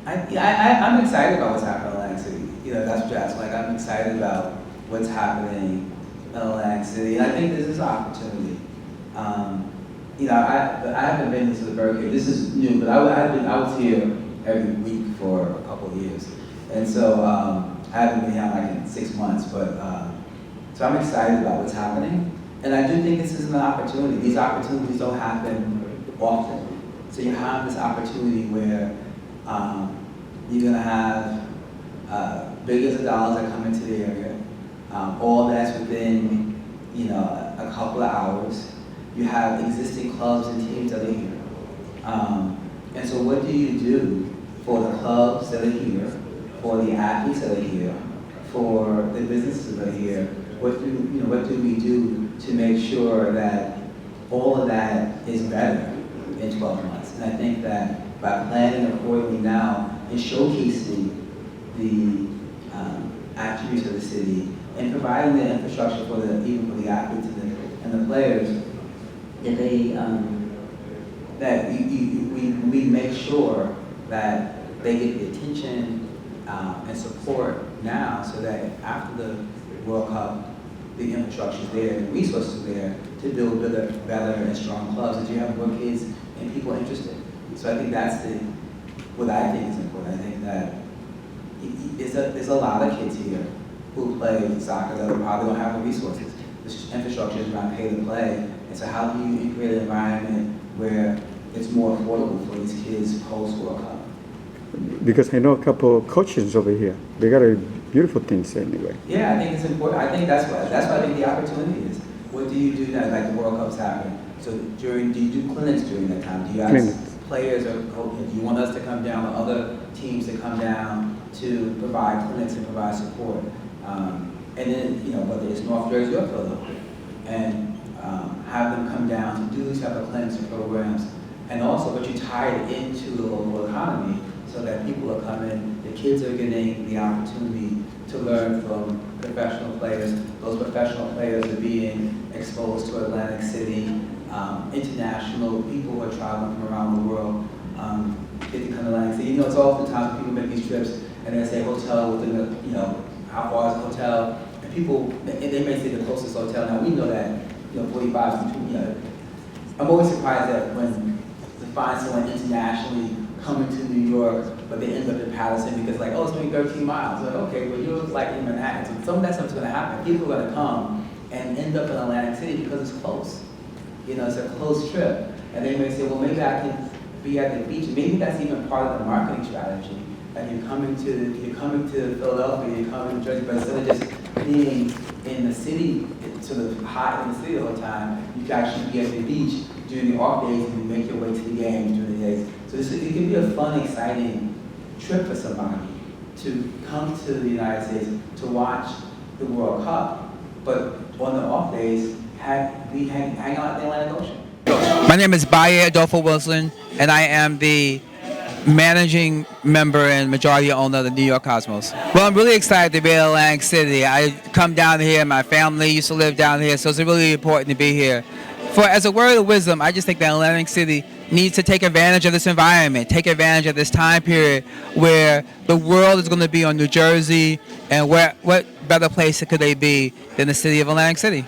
I'm excited about what's happening in Atlantic City. That's what you're asking. Like, I'm excited about what's happening in Atlantic City, and I think this is an opportunity. I haven't been to the Berkeley. This is new, but I was here every week for a couple of years, and so I haven't been here like in 6 months. But so I'm excited about what's happening, and I do think this is an opportunity. These opportunities don't happen often, so you have this opportunity where you're going to have billions of dollars that come into the area, all that's within a couple of hours. You have existing clubs and teams that are here. And so what do you do for the clubs that are here, for the athletes that are here, for the businesses that are here? What do we do to make sure that all of that is better in 12 months? And I think that by planning accordingly now and showcasing the attributes of the city and providing the infrastructure even for the athletes and the players, that we make sure that they get the attention and support now, so that after the World Cup, the infrastructure is there, the resources are there to build better and strong clubs, that you have more kids and people interested. So I think that's what I think is important. I think that there's a lot of kids here who play soccer that probably don't have the resources. The infrastructure is not pay to play. And so how do you create an environment where it's more affordable for these kids post-World Cup? Because I know a couple of coaches over here. They got a beautiful things anyway. Yeah, I think it's important. I think that's what I think the opportunity is. What do you do now, like the World Cup's happening? So do you do clinics during that time? Do you ask players or coaches, do you want us to come down, or other teams to come down to provide clinics and provide support? And then, whether it's North Jersey or Philadelphia, and have them come down to do these type of clinics and programs, and also, but you tie it into the local economy so that people are coming, the kids are getting the opportunity to learn from professional players. Those professional players are being exposed to Atlantic City. International people who are traveling from around the world get to come to Atlantic City. It's oftentimes people make these trips and they say hotel within how far is the hotel? And people, they may say the closest hotel. Now we know that 45. I'm always surprised that when to find someone internationally coming to New York, but they end up in Patterson because it's only 13 miles. Like, okay, well you're like in Manhattan. So some of that stuff's going to happen. People are going to come and end up in Atlantic City because it's close. It's a close trip, and they may say, well, maybe I can be at the beach. Maybe that's even part of the marketing strategy. And you're coming to Philadelphia, you're coming to Jersey, but instead of just being in the city, sort of hot in the city all the time, you can actually be at the beach during the off days and you make your way to the game during the days. So it can be a fun, exciting trip for somebody to come to the United States to watch the World Cup, but on the off days, hang out at the Atlantic Ocean. My name is Baye Adofo-Wilson, and I am the managing member and majority owner of the New York Cosmos. Well, I'm really excited to be in Atlantic City. I come down here, my family used to live down here, so it's really important to be here. As a word of wisdom, I just think that Atlantic City needs to take advantage of this environment, take advantage of this time period where the world is going to be on New Jersey, and what better place could they be than the city of Atlantic City?